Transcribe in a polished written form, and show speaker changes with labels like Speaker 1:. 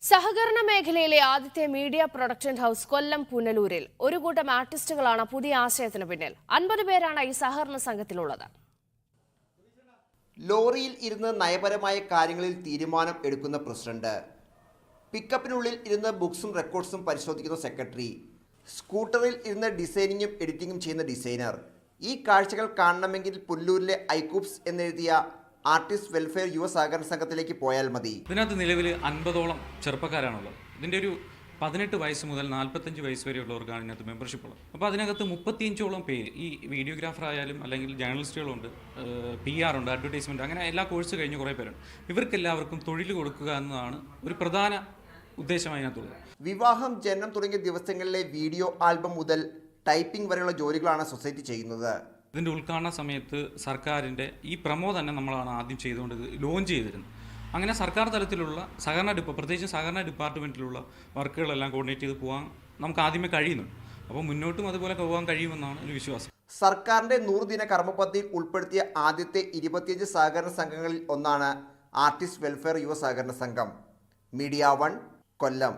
Speaker 1: സഹകരണ മേഖലയിലെ ആദ്യത്തെ മീഡിയ പ്രൊഡക്ഷൻ ഹൌസ് കൊല്ലം പുനലൂരിൽ ഒരു കൂട്ടം ആർട്ടിസ്റ്റുകളാണ് പുതിയ ആശയത്തിന് പിന്നിൽ. 50 പേരാണ് ഈ സഹകരണ സംഘത്തിലുള്ളത്.
Speaker 2: ലോറിയിൽ ഇരുന്ന് നയപരമായ കാര്യങ്ങളിൽ തീരുമാനം എടുക്കുന്ന പ്രസിഡന്റ്, പിക്കപ്പിനുള്ളിൽ ഇരുന്ന് ബുക്സും റെക്കോർഡ്സും പരിശോധിക്കുന്ന സെക്രട്ടറി, സ്കൂട്ടറിൽ ഇരുന്ന് ഡിസൈനിങ്ങും എഡിറ്റിങ്ങും ചെയ്യുന്ന ഡിസൈനർ. ഈ കാഴ്ചകൾ കാണണമെങ്കിൽ പുല്ലൂരിലെ ഐക്യൂബ്സ് എന്നെഴുതിയ ആർട്ടിസ്റ്റ് വെൽഫെയർ യുവ സഹകരണ സംഘത്തിലേക്ക് പോയാൽ മതി.
Speaker 3: ഇതിനകത്ത് നിലവിൽ 50ഓളം ചെറുപ്പക്കാരാണുള്ളത്. ഇതിൻ്റെ ഒരു 18 വയസ്സ് മുതൽ 45 വയസ്സ് വരെയുള്ളവർക്കാണ് ഇതിനകത്ത് മെമ്പർഷിപ്പ് ഉള്ളത്. അപ്പോൾ അതിനകത്ത് 35ഓളം പേര് ഈ വീഡിയോഗ്രാഫർ ആയാലും അല്ലെങ്കിൽ ജേർണലിസ്റ്റുകളുണ്ട്, PR ഉണ്ട്, അഡ്വർടൈസ്മെൻറ്റ്, അങ്ങനെ എല്ലാ കോഴ്സ് കഴിഞ്ഞ് കുറേ പേരുണ്ട്. ഇവർക്കെല്ലാവർക്കും തൊഴിൽ കൊടുക്കുക എന്നതാണ് ഒരു പ്രധാന ഉദ്ദേശം അതിനകത്തുള്ളത്.
Speaker 2: വിവാഹം, ജനനം തുടങ്ങിയ ദിവസങ്ങളിലെ വീഡിയോ ആൽബം മുതൽ ടൈപ്പിംഗ് വരെയുള്ള ജോലികളാണ് സൊസൈറ്റി ചെയ്യുന്നത്.
Speaker 3: ഇതിൻ്റെ ഉദ്ഘാടന സമയത്ത് സർക്കാരിൻ്റെ ഈ പ്രമോ തന്നെ നമ്മളാണ് ആദ്യം ചെയ്തുകൊണ്ട് ലോഞ്ച് ചെയ്തിരുന്നത്. അങ്ങനെ സർക്കാർ തലത്തിലുള്ള പ്രത്യേകിച്ച് സഹകരണ ഡിപ്പാർട്ട്മെൻറ്റിലുള്ള വർക്കുകളെല്ലാം കോർഡിനേറ്റ് ചെയ്ത് പോകാൻ നമുക്ക് ആദ്യമേ കഴിയുന്നു. അപ്പോൾ മുന്നോട്ടും അതുപോലെ പോകാൻ കഴിയുമെന്നാണ് ഒരു വിശ്വാസം.
Speaker 2: സർക്കാരിൻ്റെ 100 ദിന കർമ്മ പദ്ധതിയിൽ ഉൾപ്പെടുത്തിയ ആദ്യത്തെ 25 സഹകരണ സംഘങ്ങളിൽ ഒന്നാണ് ആർട്ടിസ്റ്റ് വെൽഫെയർ യുവ സഹകരണ സംഘം. മീഡിയ 1 കൊല്ലം.